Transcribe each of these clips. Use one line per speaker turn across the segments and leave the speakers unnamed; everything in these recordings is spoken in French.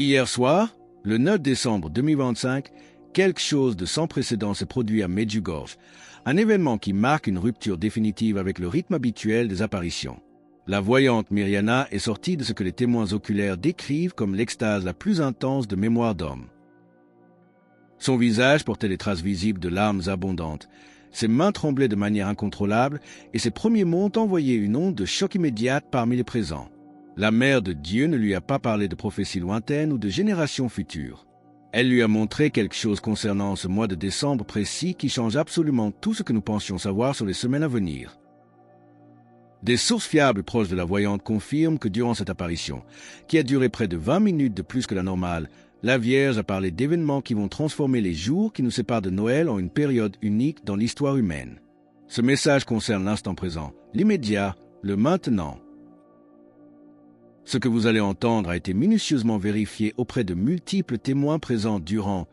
Hier soir, le 9 décembre 2025, quelque chose de sans précédent s'est produit à Medjugorje, un événement qui marque une rupture définitive avec le rythme habituel des apparitions. La voyante Mirjana est sortie de ce que les témoins oculaires décrivent comme l'extase la plus intense de mémoire d'homme. Son visage portait des traces visibles de larmes abondantes, ses mains tremblaient de manière incontrôlable et ses premiers mots ont envoyé une onde de choc immédiate parmi les présents. La Mère de Dieu ne lui a pas parlé de prophéties lointaines ou de générations futures. Elle lui a montré quelque chose concernant ce mois de décembre précis qui change absolument tout ce que nous pensions savoir sur les semaines à venir. Des sources fiables proches de la voyante confirment que durant cette apparition, qui a duré près de 20 minutes de plus que la normale, la Vierge a parlé d'événements qui vont transformer les jours qui nous séparent de Noël en une période unique dans l'histoire humaine. Ce message concerne l'instant présent, l'immédiat, le maintenant. Ce que vous allez entendre a été minutieusement vérifié auprès de multiples témoins présents durant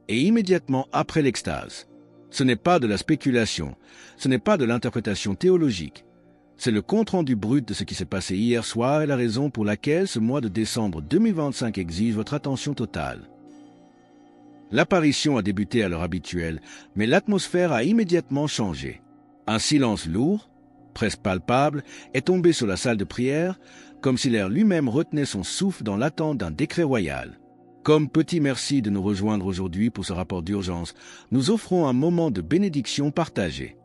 et immédiatement après l'extase. Ce n'est pas de la spéculation, ce n'est pas de l'interprétation théologique. C'est le compte-rendu brut de ce qui s'est passé hier soir et la raison pour laquelle ce mois de décembre 2025 exige votre attention totale. L'apparition a débuté à l'heure habituelle, mais l'atmosphère a immédiatement changé. Un silence lourd, presque palpable, est tombé sur la salle de prière, comme si l'air lui-même retenait son souffle dans l'attente d'un décret royal. Comme petit merci de nous rejoindre aujourd'hui pour ce rapport d'urgence, nous offrons un moment de bénédiction partagée.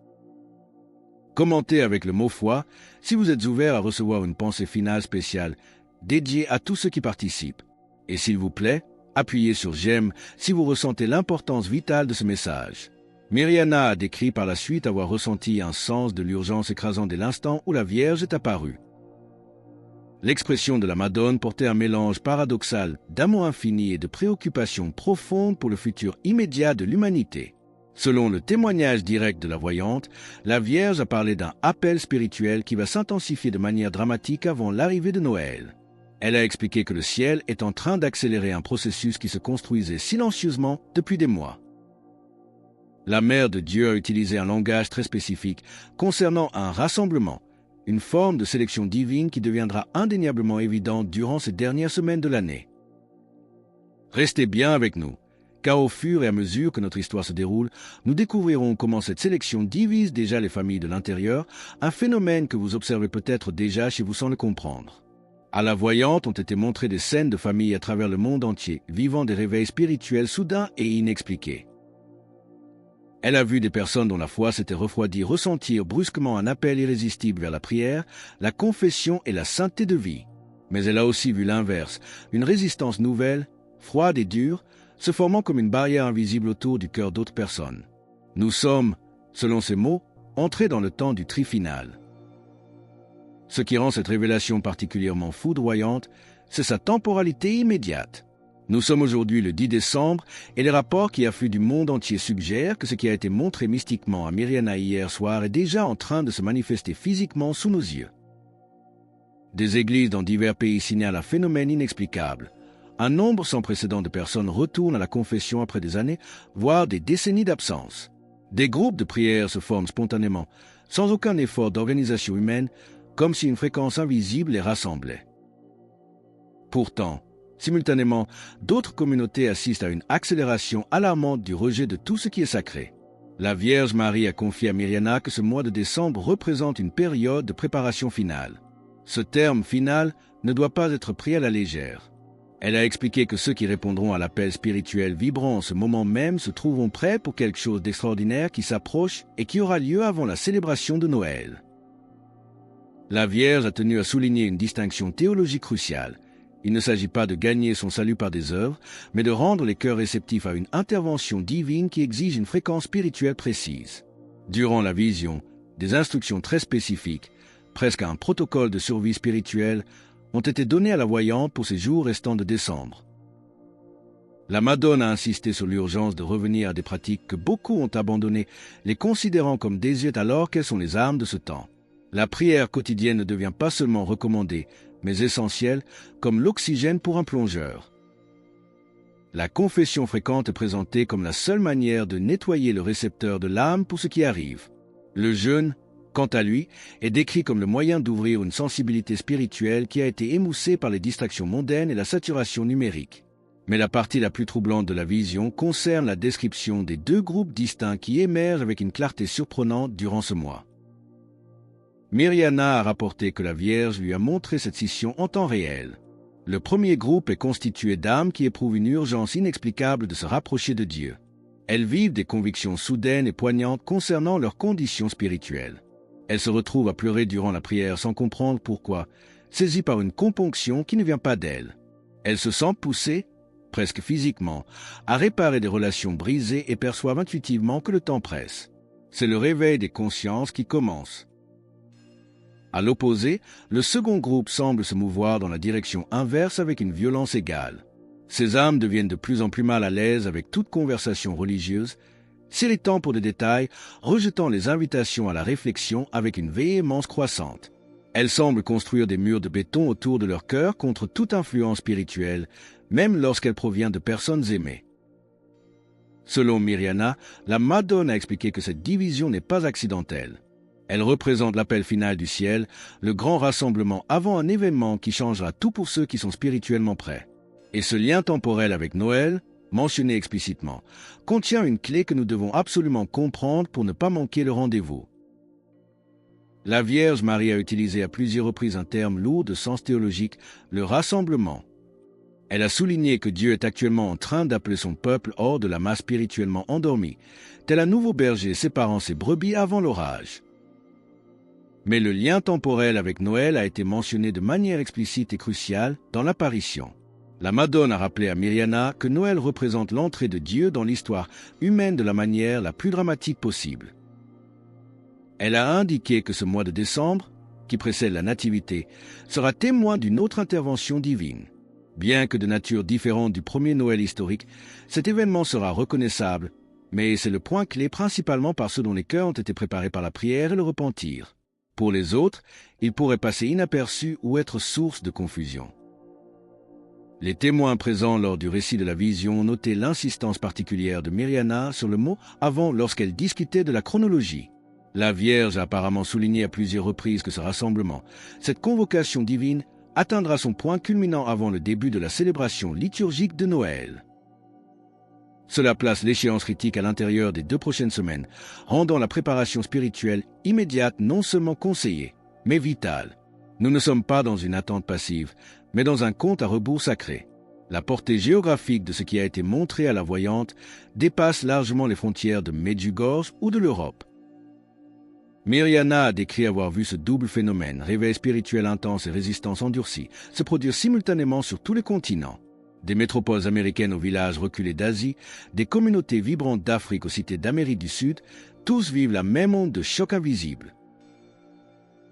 Commentez avec le mot foi si vous êtes ouvert à recevoir une pensée finale spéciale dédiée à tous ceux qui participent. Et s'il vous plaît, appuyez sur j'aime si vous ressentez l'importance vitale de ce message. Mirjana a décrit par la suite avoir ressenti un sens de l'urgence écrasant dès l'instant où la Vierge est apparue. L'expression de la Madone portait un mélange paradoxal d'amour infini et de préoccupation profonde pour le futur immédiat de l'humanité. Selon le témoignage direct de la voyante, la Vierge a parlé d'un appel spirituel qui va s'intensifier de manière dramatique avant l'arrivée de Noël. Elle a expliqué que le ciel est en train d'accélérer un processus qui se construisait silencieusement depuis des mois. La Mère de Dieu a utilisé un langage très spécifique concernant un rassemblement, une forme de sélection divine qui deviendra indéniablement évidente durant ces dernières semaines de l'année. Restez bien avec nous, car au fur et à mesure que notre histoire se déroule, nous découvrirons comment cette sélection divise déjà les familles de l'intérieur, un phénomène que vous observez peut-être déjà chez vous sans le comprendre. À la voyante ont été montrées des scènes de familles à travers le monde entier, vivant des réveils spirituels soudains et inexpliqués. Elle a vu des personnes dont la foi s'était refroidie ressentir brusquement un appel irrésistible vers la prière, la confession et la sainteté de vie. Mais elle a aussi vu l'inverse, une résistance nouvelle, froide et dure, se formant comme une barrière invisible autour du cœur d'autres personnes. Nous sommes, selon ces mots, entrés dans le temps du tri final. Ce qui rend cette révélation particulièrement foudroyante, c'est sa temporalité immédiate. Nous sommes aujourd'hui le 10 décembre et les rapports qui affluent du monde entier suggèrent que ce qui a été montré mystiquement à Mirjana hier soir est déjà en train de se manifester physiquement sous nos yeux. Des églises dans divers pays signalent un phénomène inexplicable. Un nombre sans précédent de personnes retournent à la confession après des années, voire des décennies d'absence. Des groupes de prière se forment spontanément, sans aucun effort d'organisation humaine, comme si une fréquence invisible les rassemblait. Pourtant, simultanément, d'autres communautés assistent à une accélération alarmante du rejet de tout ce qui est sacré. La Vierge Marie a confié à Mirjana que ce mois de décembre représente une période de préparation finale. Ce terme « final » ne doit pas être pris à la légère. Elle a expliqué que ceux qui répondront à l'appel spirituel vibrant en ce moment même se trouveront prêts pour quelque chose d'extraordinaire qui s'approche et qui aura lieu avant la célébration de Noël. La Vierge a tenu à souligner une distinction théologique cruciale. Il ne s'agit pas de gagner son salut par des œuvres, mais de rendre les cœurs réceptifs à une intervention divine qui exige une fréquence spirituelle précise. Durant la vision, des instructions très spécifiques, presque un protocole de survie spirituelle, ont été données à la voyante pour ces jours restants de décembre. La Madone a insisté sur l'urgence de revenir à des pratiques que beaucoup ont abandonnées, les considérant comme désuètes alors qu'elles sont les armes de ce temps. La prière quotidienne ne devient pas seulement recommandée, mais essentielle, comme l'oxygène pour un plongeur. La confession fréquente est présentée comme la seule manière de nettoyer le récepteur de l'âme pour ce qui arrive. Le jeûne, quant à lui, est décrit comme le moyen d'ouvrir une sensibilité spirituelle qui a été émoussée par les distractions mondaines et la saturation numérique. Mais la partie la plus troublante de la vision concerne la description des deux groupes distincts qui émergent avec une clarté surprenante durant ce mois. Mirjana a rapporté que la Vierge lui a montré cette scission en temps réel. Le premier groupe est constitué d'âmes qui éprouvent une urgence inexplicable de se rapprocher de Dieu. Elles vivent des convictions soudaines et poignantes concernant leurs conditions spirituelles. Elles se retrouvent à pleurer durant la prière sans comprendre pourquoi, saisies par une componction qui ne vient pas d'elles. Elles se sentent poussées, presque physiquement, à réparer des relations brisées et perçoivent intuitivement que le temps presse. C'est le réveil des consciences qui commence. À l'opposé, le second groupe semble se mouvoir dans la direction inverse avec une violence égale. Ces âmes deviennent de plus en plus mal à l'aise avec toute conversation religieuse, s'irritant pour des détails, rejetant les invitations à la réflexion avec une véhémence croissante. Elles semblent construire des murs de béton autour de leur cœur contre toute influence spirituelle, même lorsqu'elle provient de personnes aimées. Selon Mirjana, la Madone a expliqué que cette division n'est pas accidentelle. Elle représente l'appel final du ciel, le grand rassemblement avant un événement qui changera tout pour ceux qui sont spirituellement prêts. Et ce lien temporel avec Noël, mentionné explicitement, contient une clé que nous devons absolument comprendre pour ne pas manquer le rendez-vous. La Vierge Marie a utilisé à plusieurs reprises un terme lourd de sens théologique, le rassemblement. Elle a souligné que Dieu est actuellement en train d'appeler son peuple hors de la masse spirituellement endormie, tel un nouveau berger séparant ses brebis avant l'orage. Mais le lien temporel avec Noël a été mentionné de manière explicite et cruciale dans l'apparition. La Madone a rappelé à Mirjana que Noël représente l'entrée de Dieu dans l'histoire humaine de la manière la plus dramatique possible. Elle a indiqué que ce mois de décembre, qui précède la Nativité, sera témoin d'une autre intervention divine. Bien que de nature différente du premier Noël historique, cet événement sera reconnaissable, mais c'est le point clé principalement par ceux dont les cœurs ont été préparés par la prière et le repentir. Pour les autres, il pourrait passer inaperçu ou être source de confusion. Les témoins présents lors du récit de la vision ont noté l'insistance particulière de Mirjana sur le mot « avant » lorsqu'elle discutait de la chronologie. La Vierge a apparemment souligné à plusieurs reprises que ce rassemblement, cette convocation divine, atteindra son point culminant avant le début de la célébration liturgique de Noël. Cela place l'échéance critique à l'intérieur des 2 prochaines semaines, rendant la préparation spirituelle immédiate non seulement conseillée, mais vitale. Nous ne sommes pas dans une attente passive, mais dans un compte à rebours sacré. La portée géographique de ce qui a été montré à la voyante dépasse largement les frontières de Medjugorje ou de l'Europe. Mirjana a décrit avoir vu ce double phénomène, réveil spirituel intense et résistance endurcie, se produire simultanément sur tous les continents. Des métropoles américaines aux villages reculés d'Asie, des communautés vibrantes d'Afrique aux cités d'Amérique du Sud, tous vivent la même onde de choc invisible.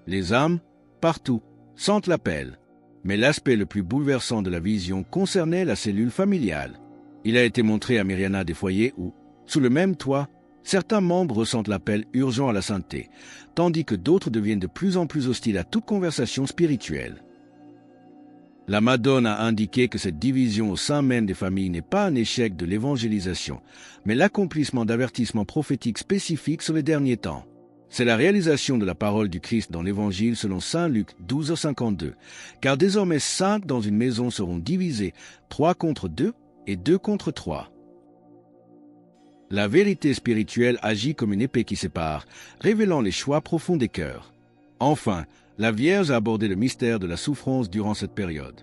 Les âmes, partout, sentent l'appel, mais l'aspect le plus bouleversant de la vision concernait la cellule familiale. Il a été montré à Mirjana des foyers où, sous le même toit, certains membres ressentent l'appel urgent à la sainteté, tandis que d'autres deviennent de plus en plus hostiles à toute conversation spirituelle. La Madone a indiqué que cette division au sein même des familles n'est pas un échec de l'évangélisation, mais l'accomplissement d'avertissements prophétiques spécifiques sur les derniers temps. C'est la réalisation de la parole du Christ dans l'Évangile selon saint Luc 12:52, car désormais 5 dans une maison seront divisés, 3 contre 2 et 2 contre 3. La vérité spirituelle agit comme une épée qui sépare, révélant les choix profonds des cœurs. Enfin, la Vierge a abordé le mystère de la souffrance durant cette période.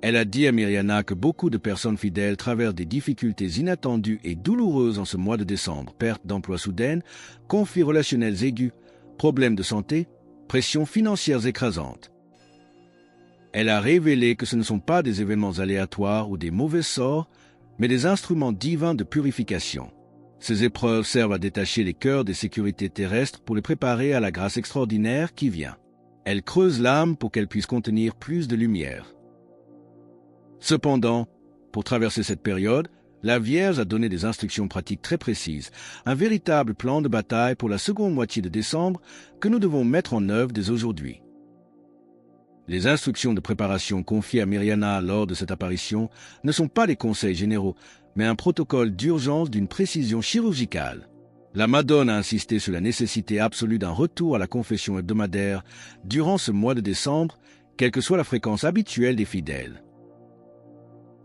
Elle a dit à Mirjana que beaucoup de personnes fidèles traversent des difficultés inattendues et douloureuses en ce mois de décembre, perte d'emploi soudaine, conflits relationnels aigus, problèmes de santé, pressions financières écrasantes. Elle a révélé que ce ne sont pas des événements aléatoires ou des mauvais sorts, mais des instruments divins de purification. Ces épreuves servent à détacher les cœurs des sécurités terrestres pour les préparer à la grâce extraordinaire qui vient. Elles creusent l'âme pour qu'elle puisse contenir plus de lumière. Cependant, pour traverser cette période, la Vierge a donné des instructions pratiques très précises, un véritable plan de bataille pour la seconde moitié de décembre que nous devons mettre en œuvre dès aujourd'hui. Les instructions de préparation confiées à Mirjana lors de cette apparition ne sont pas des conseils généraux, mais un protocole d'urgence d'une précision chirurgicale. La Madone a insisté sur la nécessité absolue d'un retour à la confession hebdomadaire durant ce mois de décembre, quelle que soit la fréquence habituelle des fidèles.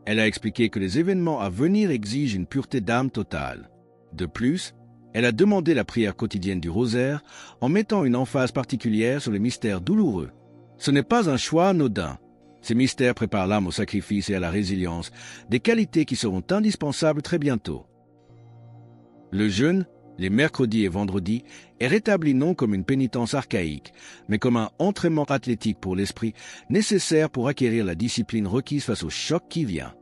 Elle a expliqué que les événements à venir exigent une pureté d'âme totale. De plus, elle a demandé la prière quotidienne du rosaire en mettant une emphase particulière sur les mystères douloureux. Ce n'est pas un choix anodin. Ces mystères préparent l'âme au sacrifice et à la résilience, des qualités qui seront indispensables très bientôt. Le jeûne, les mercredis et vendredis, est rétabli non comme une pénitence archaïque, mais comme un entraînement athlétique pour l'esprit nécessaire pour acquérir la discipline requise face au choc qui vient.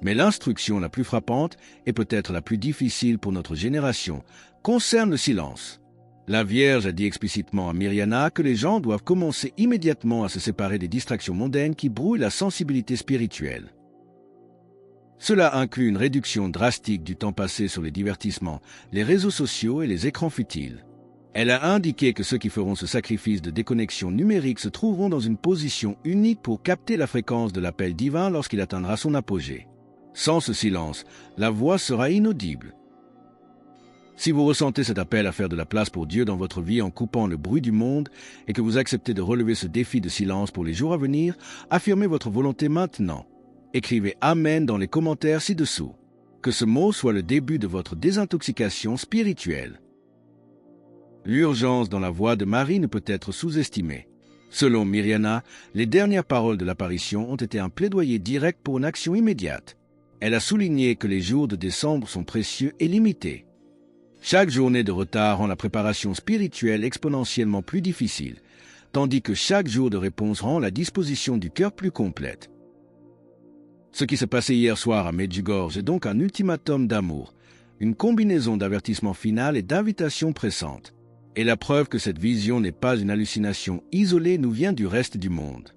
Mais l'instruction la plus frappante, et peut-être la plus difficile pour notre génération, concerne le silence. La Vierge a dit explicitement à Mirjana que les gens doivent commencer immédiatement à se séparer des distractions mondaines qui brouillent la sensibilité spirituelle. Cela inclut une réduction drastique du temps passé sur les divertissements, les réseaux sociaux et les écrans futiles. Elle a indiqué que ceux qui feront ce sacrifice de déconnexion numérique se trouveront dans une position unique pour capter la fréquence de l'appel divin lorsqu'il atteindra son apogée. Sans ce silence, la voix sera inaudible. Si vous ressentez cet appel à faire de la place pour Dieu dans votre vie en coupant le bruit du monde et que vous acceptez de relever ce défi de silence pour les jours à venir, affirmez votre volonté maintenant. Écrivez « Amen » dans les commentaires ci-dessous. Que ce mot soit le début de votre désintoxication spirituelle. L'urgence dans la voix de Marie ne peut être sous-estimée. Selon Mirjana, les dernières paroles de l'apparition ont été un plaidoyer direct pour une action immédiate. Elle a souligné que les jours de décembre sont précieux et limités. Chaque journée de retard rend la préparation spirituelle exponentiellement plus difficile, tandis que chaque jour de réponse rend la disposition du cœur plus complète. Ce qui s'est passé hier soir à Medjugorje est donc un ultimatum d'amour, une combinaison d'avertissement final et d'invitation pressante, et la preuve que cette vision n'est pas une hallucination isolée nous vient du reste du monde.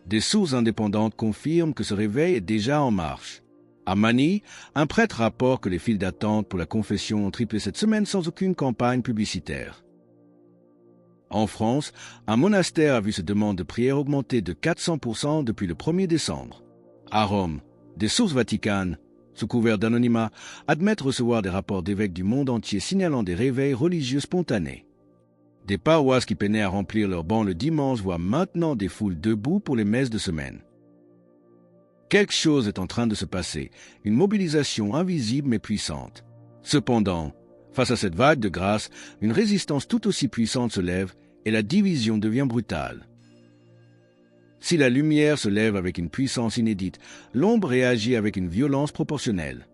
Des sources indépendantes confirment que ce réveil est déjà en marche. À Manille, un prêtre rapporte que les files d'attente pour la confession ont triplé cette semaine sans aucune campagne publicitaire. En France, un monastère a vu ses demandes de prière augmenter de 400% depuis le 1er décembre. À Rome, des sources vaticanes, sous couvert d'anonymat, admettent recevoir des rapports d'évêques du monde entier signalant des réveils religieux spontanés. Des paroisses qui peinaient à remplir leurs bancs le dimanche voient maintenant des foules debout pour les messes de semaine. Quelque chose est en train de se passer, une mobilisation invisible mais puissante. Cependant, face à cette vague de grâce, une résistance tout aussi puissante se lève et la division devient brutale. Si la lumière se lève avec une puissance inédite, l'ombre réagit avec une violence proportionnelle.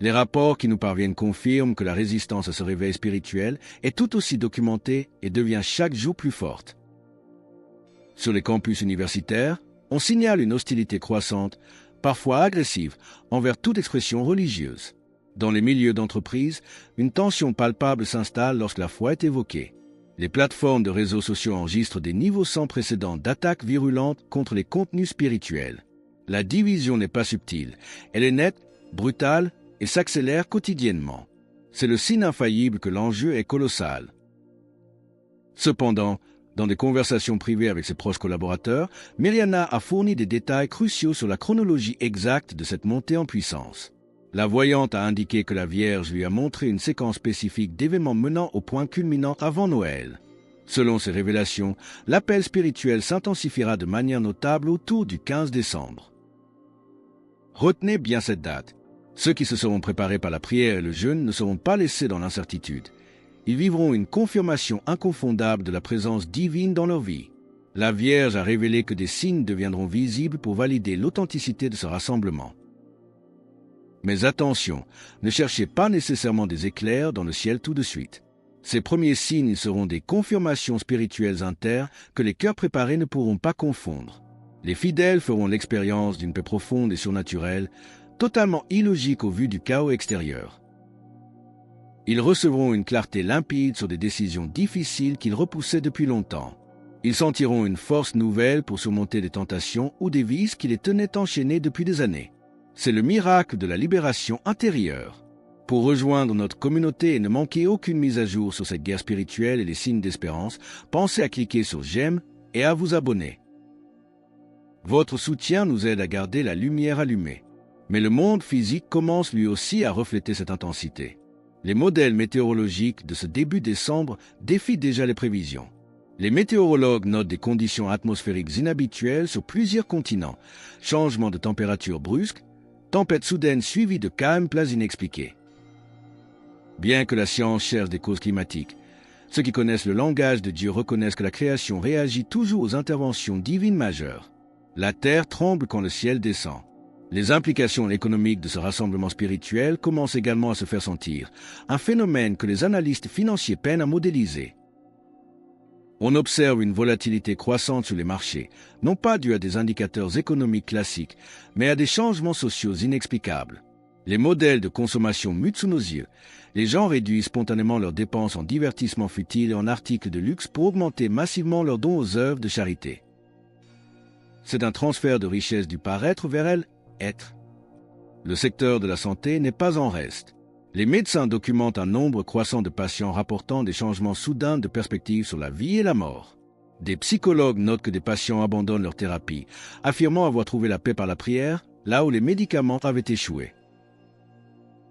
Les rapports qui nous parviennent confirment que la résistance à ce réveil spirituel est tout aussi documentée et devient chaque jour plus forte. Sur les campus universitaires, on signale une hostilité croissante, parfois agressive, envers toute expression religieuse. Dans les milieux d'entreprise, une tension palpable s'installe lorsque la foi est évoquée. Les plateformes de réseaux sociaux enregistrent des niveaux sans précédent d'attaques virulentes contre les contenus spirituels. La division n'est pas subtile, elle est nette, brutale et s'accélère quotidiennement. C'est le signe infaillible que l'enjeu est colossal. Cependant, dans des conversations privées avec ses proches collaborateurs, Mirjana a fourni des détails cruciaux sur la chronologie exacte de cette montée en puissance. La voyante a indiqué que la Vierge lui a montré une séquence spécifique d'événements menant au point culminant avant Noël. Selon ces révélations, l'appel spirituel s'intensifiera de manière notable autour du 15 décembre. Retenez bien cette date. Ceux qui se seront préparés par la prière et le jeûne ne seront pas laissés dans l'incertitude. Ils vivront une confirmation inconfondable de la présence divine dans leur vie. La Vierge a révélé que des signes deviendront visibles pour valider l'authenticité de ce rassemblement. Mais attention, ne cherchez pas nécessairement des éclairs dans le ciel tout de suite. Ces premiers signes seront des confirmations spirituelles inter que les cœurs préparés ne pourront pas confondre. Les fidèles feront l'expérience d'une paix profonde et surnaturelle, totalement illogique au vu du chaos extérieur. Ils recevront une clarté limpide sur des décisions difficiles qu'ils repoussaient depuis longtemps. Ils sentiront une force nouvelle pour surmonter des tentations ou des vices qui les tenaient enchaînés depuis des années. C'est le miracle de la libération intérieure. Pour rejoindre notre communauté et ne manquer aucune mise à jour sur cette guerre spirituelle et les signes d'espérance, pensez à cliquer sur j'aime et à vous abonner. Votre soutien nous aide à garder la lumière allumée. Mais le monde physique commence lui aussi à refléter cette intensité. Les modèles météorologiques de ce début décembre défient déjà les prévisions. Les météorologues notent des conditions atmosphériques inhabituelles sur plusieurs continents, changements de température brusques, tempête soudaine suivie de calmes plats inexpliqués. Bien que la science cherche des causes climatiques, ceux qui connaissent le langage de Dieu reconnaissent que la création réagit toujours aux interventions divines majeures. La terre tremble quand le ciel descend. Les implications économiques de ce rassemblement spirituel commencent également à se faire sentir, un phénomène que les analystes financiers peinent à modéliser. On observe une volatilité croissante sur les marchés, non pas due à des indicateurs économiques classiques, mais à des changements sociaux inexplicables. Les modèles de consommation mutent sous nos yeux. Les gens réduisent spontanément leurs dépenses en divertissements futiles et en articles de luxe pour augmenter massivement leurs dons aux œuvres de charité. C'est un transfert de richesse du paraître vers l'être. Le secteur de la santé n'est pas en reste. Les médecins documentent un nombre croissant de patients rapportant des changements soudains de perspective sur la vie et la mort. Des psychologues notent que des patients abandonnent leur thérapie, affirmant avoir trouvé la paix par la prière, là où les médicaments avaient échoué.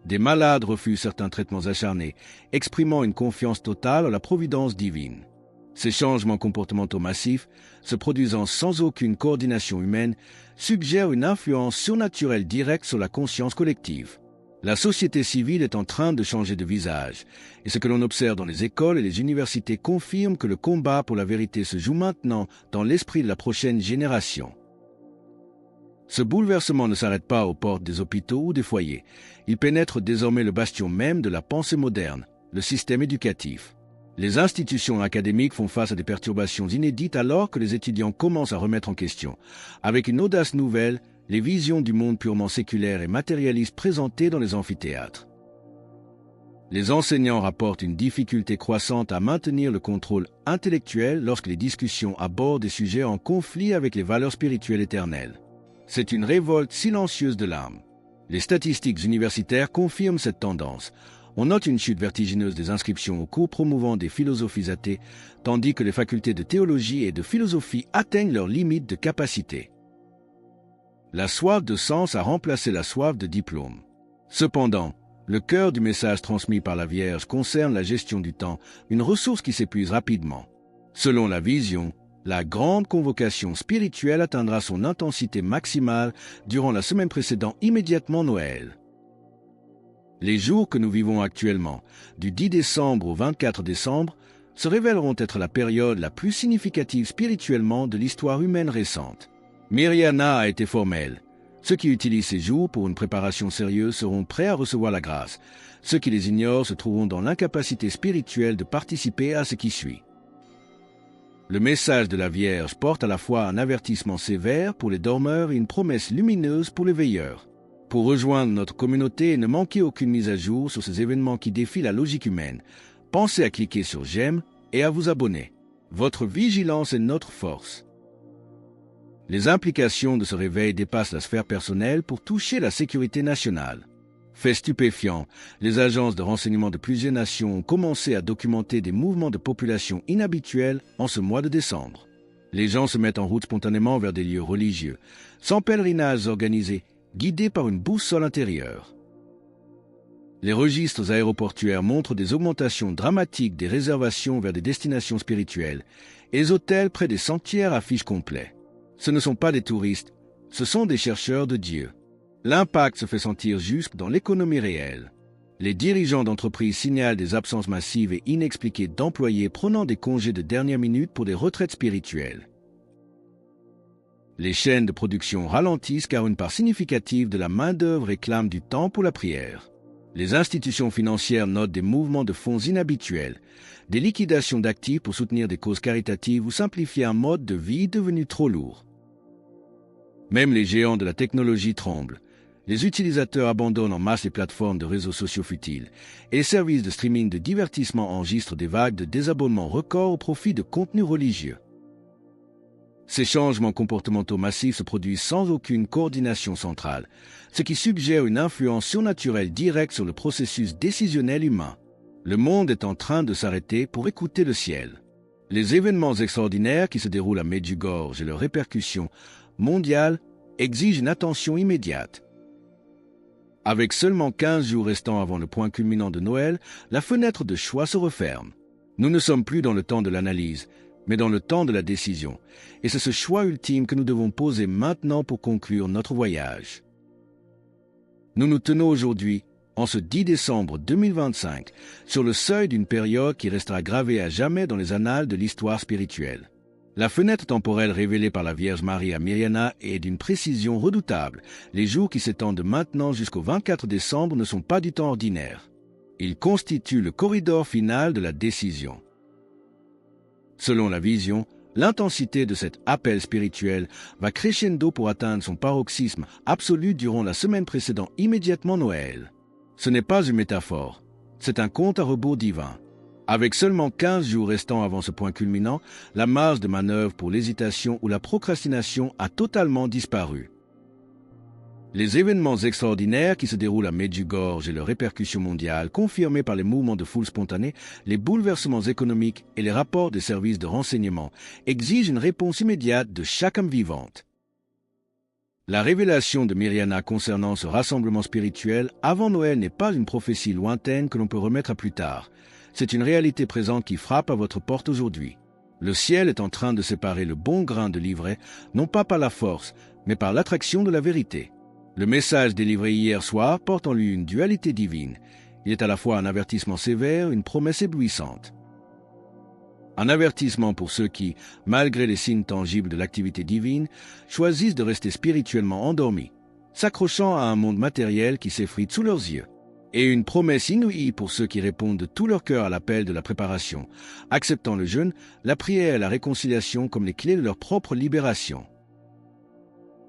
Des malades refusent certains traitements acharnés, exprimant une confiance totale en la providence divine. Ces changements comportementaux massifs, se produisant sans aucune coordination humaine, suggèrent une influence surnaturelle directe sur la conscience collective. La société civile est en train de changer de visage, et ce que l'on observe dans les écoles et les universités confirme que le combat pour la vérité se joue maintenant dans l'esprit de la prochaine génération. Ce bouleversement ne s'arrête pas aux portes des hôpitaux ou des foyers. Il pénètre désormais le bastion même de la pensée moderne, le système éducatif. Les institutions académiques font face à des perturbations inédites alors que les étudiants commencent à remettre en question, avec une audace nouvelle, les visions du monde purement séculaire et matérialiste présentées dans les amphithéâtres. Les enseignants rapportent une difficulté croissante à maintenir le contrôle intellectuel lorsque les discussions abordent des sujets en conflit avec les valeurs spirituelles éternelles. C'est une révolte silencieuse de l'âme. Les statistiques universitaires confirment cette tendance. On note une chute vertigineuse des inscriptions aux cours promouvant des philosophies athées, tandis que les facultés de théologie et de philosophie atteignent leurs limites de capacité. La soif de sens a remplacé la soif de diplôme. Cependant, le cœur du message transmis par la Vierge concerne la gestion du temps, une ressource qui s'épuise rapidement. Selon la vision, la grande convocation spirituelle atteindra son intensité maximale durant la semaine précédant immédiatement Noël. Les jours que nous vivons actuellement, du 10 décembre au 24 décembre, se révéleront être la période la plus significative spirituellement de l'histoire humaine récente. Myriana a été formelle. Ceux qui utilisent ces jours pour une préparation sérieuse seront prêts à recevoir la grâce. Ceux qui les ignorent se trouveront dans l'incapacité spirituelle de participer à ce qui suit. Le message de la Vierge porte à la fois un avertissement sévère pour les dormeurs et une promesse lumineuse pour les veilleurs. Pour rejoindre notre communauté et ne manquer aucune mise à jour sur ces événements qui défient la logique humaine, pensez à cliquer sur j'aime et à vous abonner. Votre vigilance est notre force. Les implications de ce réveil dépassent la sphère personnelle pour toucher la sécurité nationale. Fait stupéfiant, les agences de renseignement de plusieurs nations ont commencé à documenter des mouvements de population inhabituels en ce mois de décembre. Les gens se mettent en route spontanément vers des lieux religieux, sans pèlerinages organisés, guidés par une boussole intérieure. Les registres aéroportuaires montrent des augmentations dramatiques des réservations vers des destinations spirituelles, et les hôtels près des sentiers affichent complet. Ce ne sont pas des touristes, ce sont des chercheurs de Dieu. L'impact se fait sentir jusque dans l'économie réelle. Les dirigeants d'entreprises signalent des absences massives et inexpliquées d'employés prenant des congés de dernière minute pour des retraites spirituelles. Les chaînes de production ralentissent car une part significative de la main-d'œuvre réclame du temps pour la prière. Les institutions financières notent des mouvements de fonds inhabituels, des liquidations d'actifs pour soutenir des causes caritatives ou simplifier un mode de vie devenu trop lourd. Même les géants de la technologie tremblent. Les utilisateurs abandonnent en masse les plateformes de réseaux sociaux futiles et les services de streaming de divertissement enregistrent des vagues de désabonnements records au profit de contenus religieux. Ces changements comportementaux massifs se produisent sans aucune coordination centrale, ce qui suggère une influence surnaturelle directe sur le processus décisionnel humain. Le monde est en train de s'arrêter pour écouter le ciel. Les événements extraordinaires qui se déroulent à Medjugorje et leurs répercussions mondiales exigent une attention immédiate. Avec seulement 15 jours restants avant le point culminant de Noël, la fenêtre de choix se referme. Nous ne sommes plus dans le temps de l'analyse, mais dans le temps de la décision. Et c'est ce choix ultime que nous devons poser maintenant pour conclure notre voyage. Nous nous tenons aujourd'hui, en ce 10 décembre 2025, sur le seuil d'une période qui restera gravée à jamais dans les annales de l'histoire spirituelle. La fenêtre temporelle révélée par la Vierge Marie à Mirjana est d'une précision redoutable. Les jours qui s'étendent de maintenant jusqu'au 24 décembre ne sont pas du temps ordinaire. Ils constituent le corridor final de la décision. Selon la vision, l'intensité de cet appel spirituel va crescendo pour atteindre son paroxysme absolu durant la semaine précédant immédiatement Noël. Ce n'est pas une métaphore, c'est un compte à rebours divin. Avec seulement 15 jours restants avant ce point culminant, la marge de manœuvre pour l'hésitation ou la procrastination a totalement disparu. Les événements extraordinaires qui se déroulent à Medjugorje et leurs répercussions mondiales, confirmées par les mouvements de foule spontanés, les bouleversements économiques et les rapports des services de renseignement, exigent une réponse immédiate de chaque âme vivante. La révélation de Mirjana concernant ce rassemblement spirituel avant Noël n'est pas une prophétie lointaine que l'on peut remettre à plus tard. C'est une réalité présente qui frappe à votre porte aujourd'hui. Le ciel est en train de séparer le bon grain de l'ivraie, non pas par la force, mais par l'attraction de la vérité. Le message délivré hier soir porte en lui une dualité divine. Il est à la fois un avertissement sévère et une promesse éblouissante. Un avertissement pour ceux qui, malgré les signes tangibles de l'activité divine, choisissent de rester spirituellement endormis, s'accrochant à un monde matériel qui s'effrite sous leurs yeux. Et une promesse inouïe pour ceux qui répondent de tout leur cœur à l'appel de la préparation, acceptant le jeûne, la prière et la réconciliation comme les clés de leur propre libération.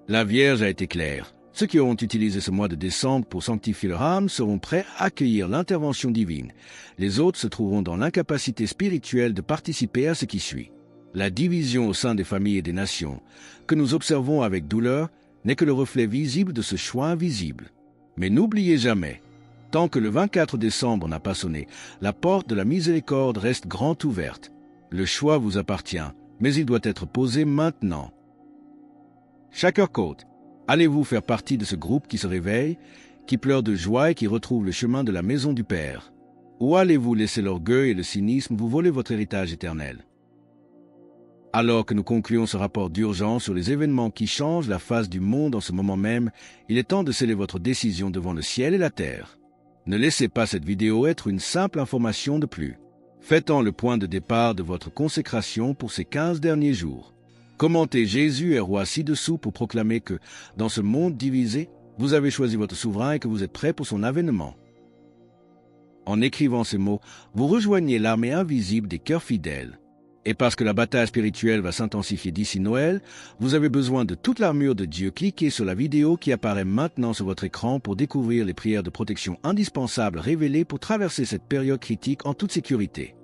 La Vierge a été claire. Ceux qui auront utilisé ce mois de décembre pour sanctifier leur âme seront prêts à accueillir l'intervention divine. Les autres se trouveront dans l'incapacité spirituelle de participer à ce qui suit. La division au sein des familles et des nations, que nous observons avec douleur, n'est que le reflet visible de ce choix invisible. Mais n'oubliez jamais, tant que le 24 décembre n'a pas sonné, la porte de la miséricorde reste grande ouverte. Le choix vous appartient, mais il doit être posé maintenant. Shaker Côte, allez-vous faire partie de ce groupe qui se réveille, qui pleure de joie et qui retrouve le chemin de la maison du Père? Ou allez-vous laisser l'orgueil et le cynisme vous voler votre héritage éternel? Alors que nous concluons ce rapport d'urgence sur les événements qui changent la face du monde en ce moment même, il est temps de sceller votre décision devant le ciel et la terre. Ne laissez pas cette vidéo être une simple information de plus. Faites-en le point de départ de votre consécration pour ces 15 derniers jours. Commentez Jésus est roi ci-dessous pour proclamer que, dans ce monde divisé, vous avez choisi votre souverain et que vous êtes prêt pour son avènement. En écrivant ces mots, vous rejoignez l'armée invisible des cœurs fidèles. Et parce que la bataille spirituelle va s'intensifier d'ici Noël, vous avez besoin de toute l'armure de Dieu. Cliquez sur la vidéo qui apparaît maintenant sur votre écran pour découvrir les prières de protection indispensables révélées pour traverser cette période critique en toute sécurité.